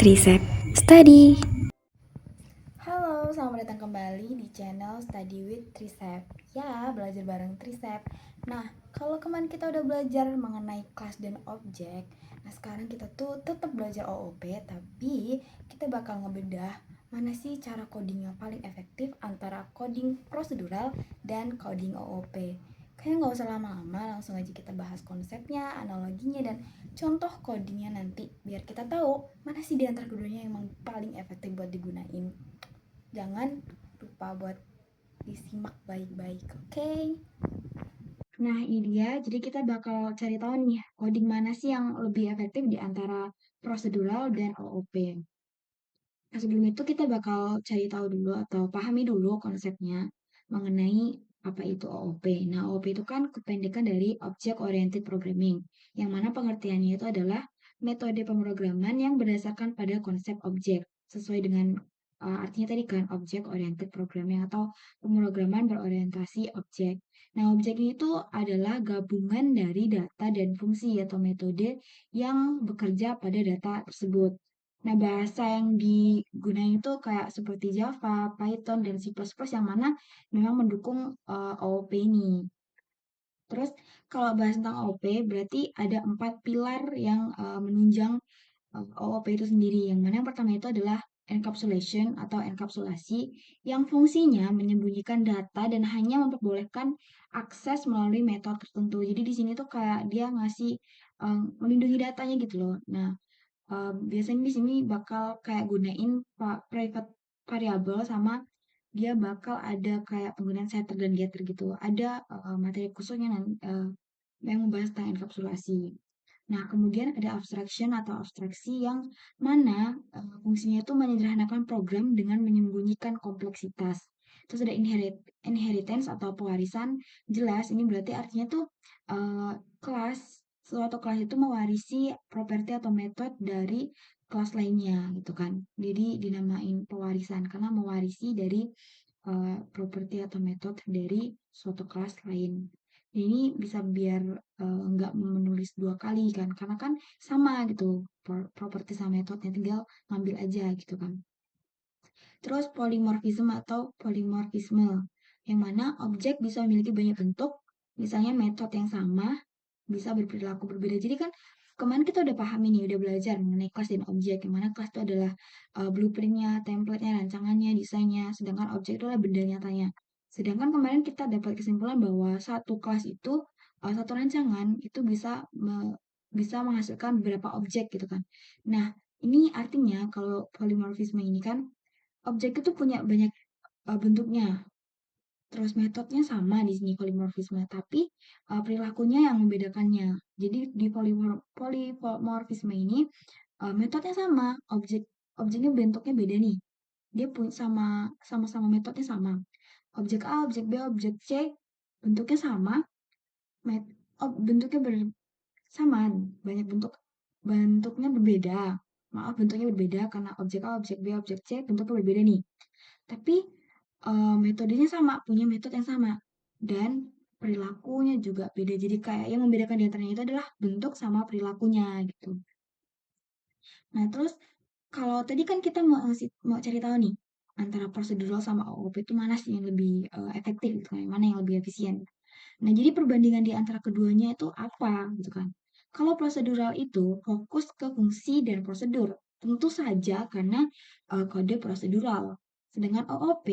Trisep Study. Halo, selamat datang kembali di channel Study with Trisep. Ya, belajar bareng Trisep. Nah, kalau kemarin kita udah belajar mengenai kelas dan objek, nah sekarang kita tuh tetap belajar OOP, tapi kita bakal ngebedah mana sih cara coding yang paling efektif antara coding prosedural dan coding OOP. Kayaknya nggak usah lama-lama, langsung aja kita bahas konsepnya, analoginya, dan contoh codingnya nanti, biar kita tahu mana sih di antara keduanya yang emang paling efektif buat digunain. Jangan lupa buat disimak baik-baik, oke? Nah, ini dia. Jadi kita bakal cari tahu nih, coding mana sih yang lebih efektif di antara prosedural dan OOP. Nah, sebelum itu kita bakal cari tahu dulu atau pahami dulu konsepnya mengenai apa itu OOP. Nah, OOP itu kan kependekan dari Object Oriented Programming, yang mana pengertiannya itu adalah metode pemrograman yang berdasarkan pada konsep objek, sesuai dengan artinya tadi kan Object Oriented Programming atau pemrograman berorientasi objek. Nah, objek itu adalah gabungan dari data dan fungsi atau metode yang bekerja pada data tersebut. Nah, bahasa yang digunakan itu kayak seperti Java, Python, dan C++ yang mana memang mendukung OOP ini. Terus kalau bahas tentang OOP berarti ada 4 pilar yang menunjang OOP itu sendiri. Yang mana yang pertama itu adalah encapsulation atau enkapsulasi yang fungsinya menyembunyikan data dan hanya memperbolehkan akses melalui metode tertentu. Jadi di sini tuh kayak dia ngasih melindungi datanya gitu loh. Nah, biasanya di sini bakal kayak gunain private variable sama dia bakal ada kayak penggunaan setter dan getter gitu. Ada materi khususnya yang membahas tentang enkapsulasi. Nah, kemudian ada abstraction atau abstraksi yang mana fungsinya itu menyederhanakan program dengan menyembunyikan kompleksitas. Terus ada inheritance atau pewarisan. Jelas, ini berarti artinya tuh eh, kelas, suatu kelas itu mewarisi properti atau metode dari kelas lainnya gitu kan. Jadi dinamain pewarisan karena mewarisi dari properti atau metode dari suatu kelas lain. Ini bisa biar nggak menulis dua kali kan, karena kan sama gitu properti sama metodenya, tinggal ngambil aja gitu kan. Terus polimorfisme atau polimorfisme, yang mana objek bisa memiliki banyak bentuk, misalnya metode yang sama bisa berperilaku berbeda. Jadi kan kemarin kita udah paham ini, udah belajar mengenai kelas dan objek, yang mana kelas itu adalah blueprintnya, template-nya, rancangannya, desainnya, sedangkan objek itu adalah benda nyatanya. Sedangkan kemarin kita dapat kesimpulan bahwa satu kelas itu, satu rancangan itu bisa menghasilkan beberapa objek gitu kan. Nah, ini artinya kalau polimorfisme ini kan objek itu punya banyak bentuknya. Terus metodenya sama di sini polimorfisme, tapi perilakunya yang membedakannya. Jadi di polimorfisme ini metodenya sama, objeknya bentuknya beda nih. Dia punya sama-sama metodenya sama. Objek A, objek B, objek C bentuknya sama, bentuknya sama, banyak bentuknya berbeda. Maaf, bentuknya berbeda karena objek A, objek B, objek C bentuknya berbeda nih. Tapi metodenya sama, punya metode yang sama dan perilakunya juga beda. Jadi kayak yang membedakan di antaranya itu adalah bentuk sama perilakunya gitu. Nah, terus kalau tadi kan kita mau cari tahu nih antara prosedural sama OOP itu mana sih yang lebih efektif gitu kan, mana yang lebih efisien. Nah, jadi perbandingan di antara keduanya itu apa gitu kan. Kalau prosedural itu fokus ke fungsi dan prosedur, tentu saja karena kode prosedural. Sedangkan OOP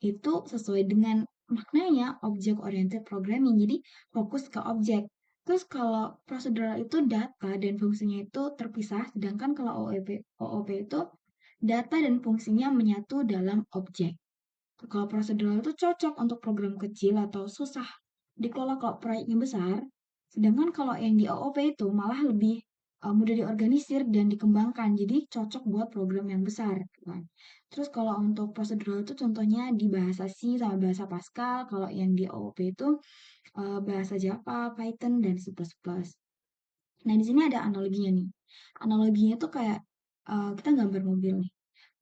itu sesuai dengan maknanya Object Oriented Programming, jadi fokus ke objek. Terus kalau prosedural itu data dan fungsinya itu terpisah, sedangkan kalau OOP itu data dan fungsinya menyatu dalam objek. Kalau prosedural itu cocok untuk program kecil atau susah dikelola kalau proyeknya besar, sedangkan kalau yang di OOP itu malah lebih mudah diorganisir dan dikembangkan, jadi cocok buat program yang besar, kan. Terus kalau untuk prosedural itu contohnya di bahasa C sama bahasa Pascal, kalau yang di OOP itu bahasa Java, Python, dan C++. Nah, di sini ada analoginya nih. Analoginya tuh kayak kita gambar mobil nih.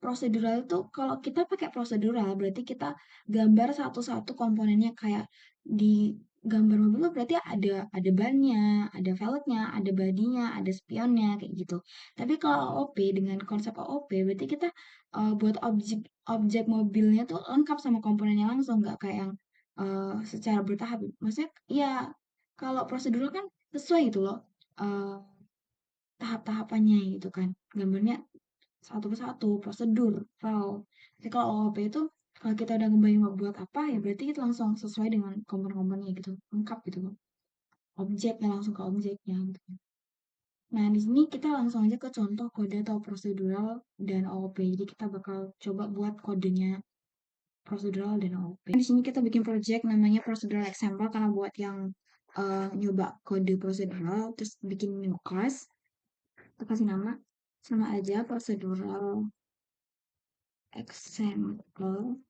Prosedural itu kalau kita pakai prosedural berarti kita gambar satu-satu komponennya kayak di gambar mobil tuh berarti ada bannya, ada velgnya, ada badinya, ada spionnya kayak gitu. Tapi kalau AOP dengan konsep AOP berarti kita buat objek objek mobilnya tuh lengkap sama komponennya langsung, nggak kayak yang secara bertahap. Maksudnya ya kalau prosedural kan sesuai gitu loh tahap-tahapannya gitu kan. Gambarnya satu persatu, prosedur, raw. Tapi kalau OOP itu kalau kita udah ngebayang mau buat apa ya berarti kita langsung sesuai dengan komponen-komponennya gitu, lengkap gitu loh. Objeknya langsung ke objeknya gitu. Nah, di sini kita langsung aja ke contoh kode atau prosedural dan OOP. Jadi kita bakal coba buat kodenya prosedural dan OOP. Di sini kita bikin project namanya procedural example karena buat yang nyoba kode prosedural terus bikin new class. Kita kasih nama sama aja procedural example.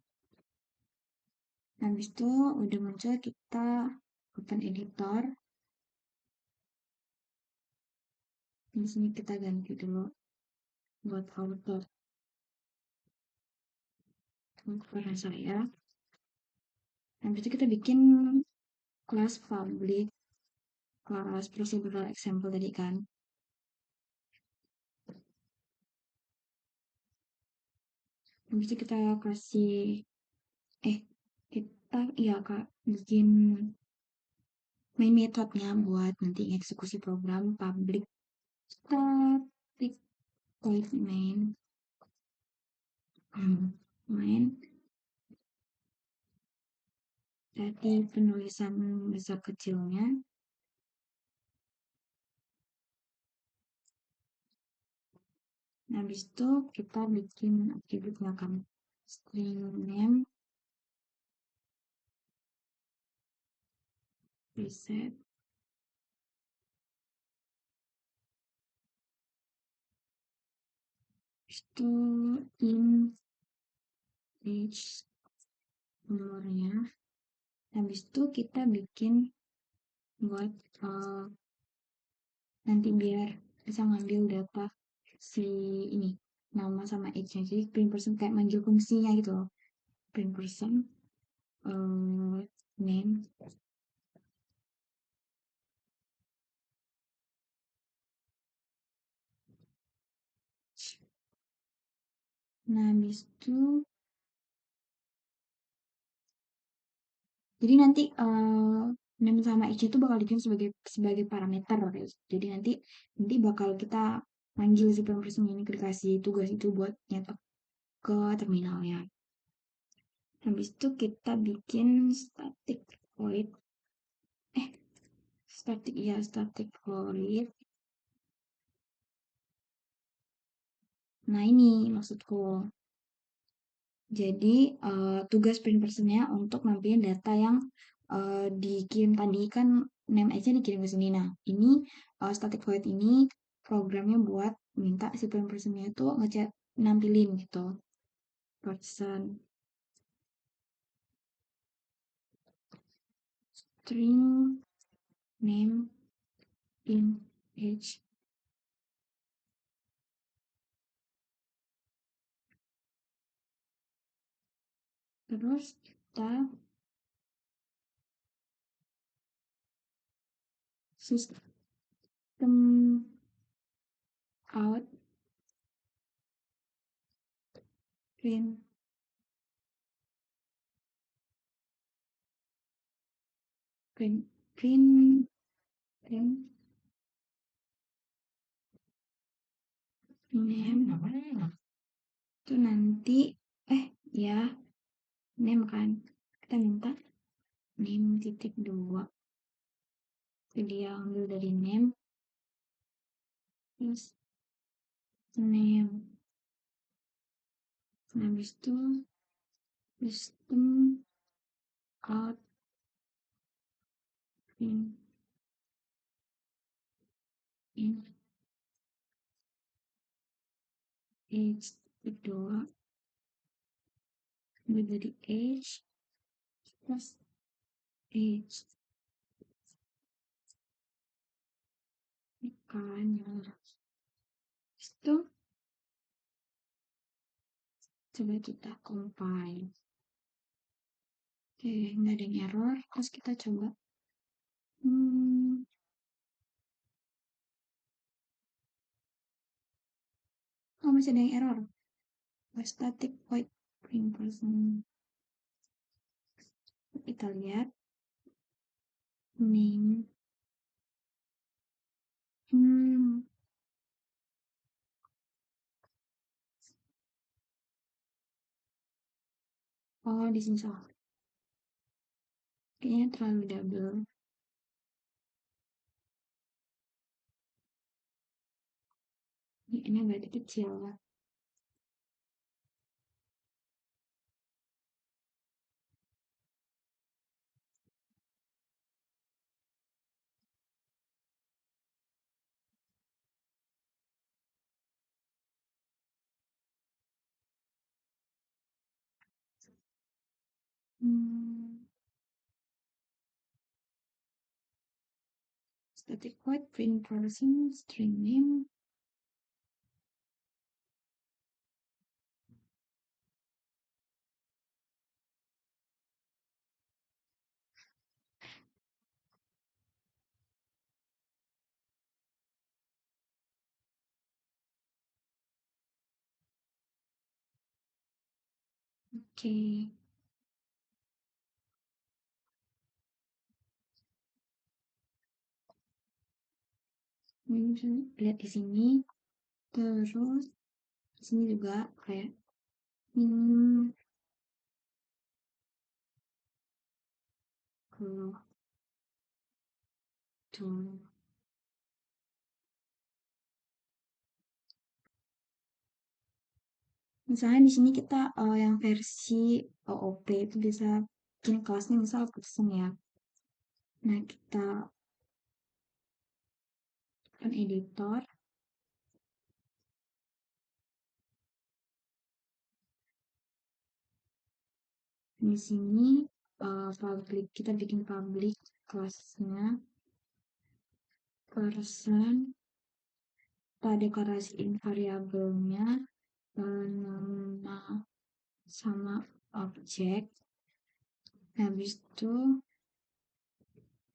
Habis itu udah muncul kita open editor. Di sini kita ganti dulu buat author karena saya. Habis itu kita bikin kelas public, kelas procedural example tadi kan. Habis itu kita kasih kita iya kak bikin main methodnya buat nanti eksekusi program public static void main main tadi penulisan besar kecilnya. Nah, habis itu kita bikin atributnya kan string name reset habis itu in age umurnya. Habis itu kita bikin buat nanti biar bisa ngambil data si ini nama sama age-nya. Jadi print person kayak manggil fungsinya gitu loh. Print person name. Nah, habis itu jadi nanti name sama age itu bakal dikirim sebagai sebagai parameter guys. Jadi nanti bakal kita manggil si person ini dikasih tugas itu buat nyetok ke terminalnya. Habis itu kita bikin static void static void. Nah, ini maksudku. Jadi tugas print personnya untuk nampilin data yang dikirim tadi kan name aja dikirim ke sini. Nah, ini static void ini programnya buat minta si print personnya itu ngechat nampilin gitu. Person string name in age. Terus kita system out print print print print name itu nanti ya name kan kita minta name titik dua jadi dia ambil dari name terus name. Nah, habis itu system out in age titik dua ambil dari age plus age kan itu coba kita compile. Oke, nggak ada yang error terus kita coba Hmm, oh masih ada yang error. Static void print person. Kita lihat name. Hmm, oh di sini salah. Kayaknya terlalu double. Ini berarti kecil lah. Hmm, static void print person string name. Oke, ini bisa lihat di sini. Terus di sini juga kayak hmm, kalau tuh misalnya di sini kita yang versi OOP itu bisa bikin kelasnya misal person ya. Nah, kita kan editor di sini public kita bikin public kelasnya person kita deklarasiin variabelnya nama sama objek. Habis itu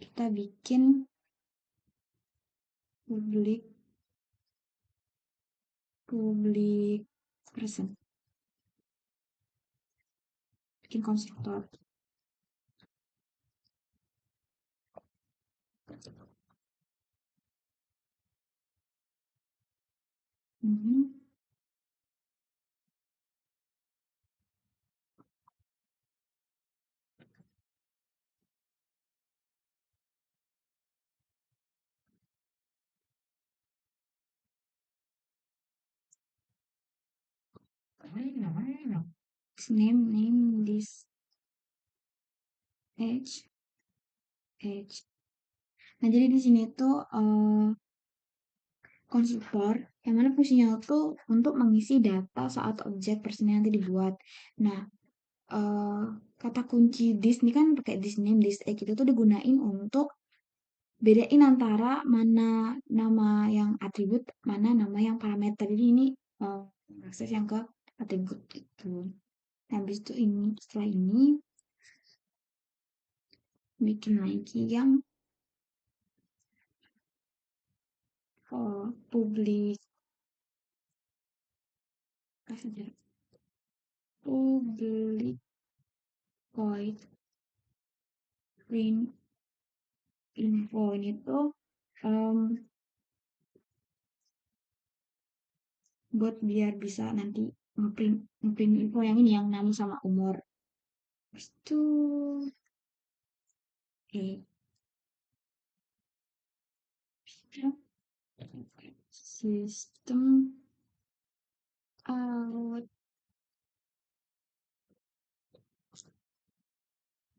kita bikin public public person, bikin konstruktor. Mhm. Name this edge. Nah, jadi di sini tuh konstruktor yang mana fungsinya tuh untuk mengisi data saat objek person nanti dibuat. Nah, eh, kata kunci this ini kan pakai this name, this age itu tuh digunain untuk bedain antara mana nama yang atribut, mana nama yang parameter. Jadi ini akses yang ke atribut gitu. Nah, habis itu ini setelah ini bikin lagi yang public public void print info ini tuh em, buat biar bisa nanti ngeprint ngeprint info yang ini yang nama sama umur. Terus itu sistem out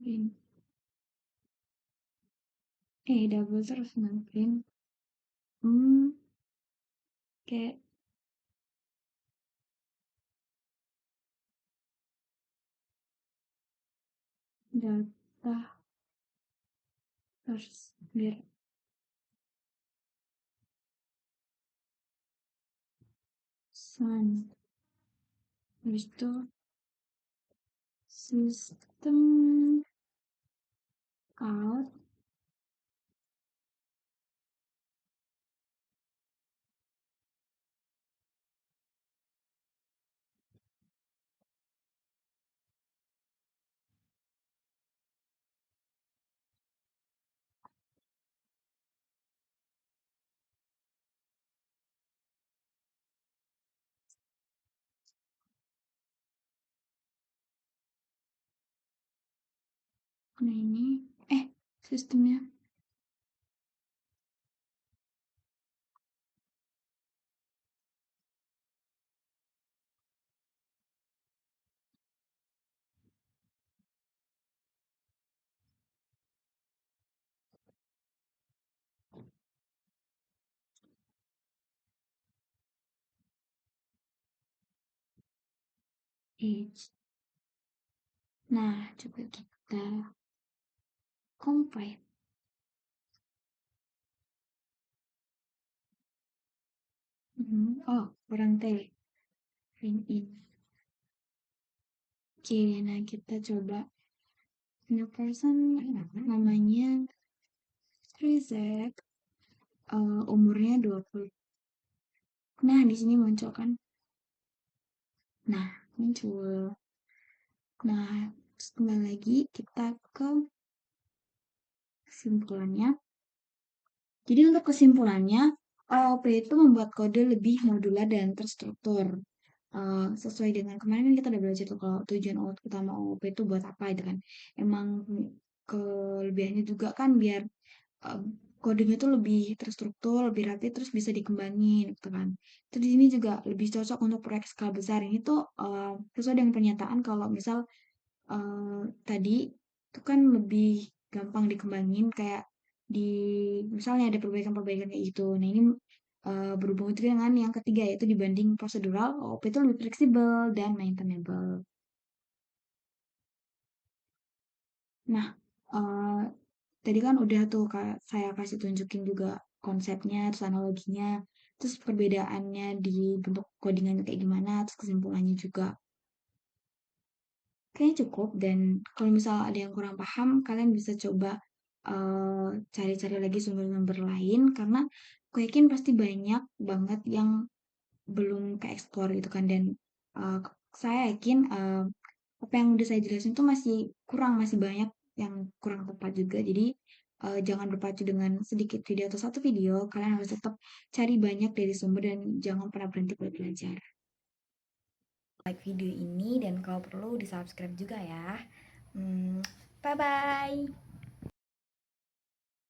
print double terus ngeprint hmm kayak data terus biar sun. Habis itu sistem out Nah ini, sistemnya. Eits. Nah, coba kita compile. Oh, kurang T. Sign in. Oke, nah kita coba. New person namanya Trizek. Umurnya 20. Nah, di sini muncul kan. Nah, muncul. Nah, terus kembali lagi kita ke kesimpulannya. Jadi untuk kesimpulannya, OOP itu membuat kode lebih modular dan terstruktur. Sesuai dengan kemarin kan kita udah belajar tuh kalau tujuan utama OOP itu buat apa gitu kan. Emang kelebihannya juga kan biar eh, kodenya tuh lebih terstruktur, lebih rapi, terus bisa dikembangin gitu kan. Terus di sini juga lebih cocok untuk proyek skala besar. Ini tuh sesuai dengan pernyataan kalau misal tadi itu kan lebih gampang dikembangin kayak di misalnya ada perbaikan-perbaikan kayak gitu. Nah, ini berhubung itu dengan yang ketiga yaitu dibanding prosedural, OOP itu lebih fleksibel dan maintainable. Nah, eh, tadi kan udah tuh saya kasih tunjukin juga konsepnya, terus analoginya, terus perbedaannya di bentuk codingannya kayak gimana, terus kesimpulannya juga. Kayaknya cukup dan kalau misal ada yang kurang paham, kalian bisa coba cari-cari lagi sumber-sumber lain karena aku yakin pasti banyak banget yang belum ke-explore gitu kan dan eh, saya yakin apa yang udah saya jelasin tuh masih kurang, masih banyak yang kurang tepat juga. Jadi jangan berpacu dengan sedikit video atau satu video, kalian harus tetap cari banyak dari sumber dan jangan pernah berhenti buat belajar. Like video ini dan kalau perlu di subscribe juga ya. Bye bye.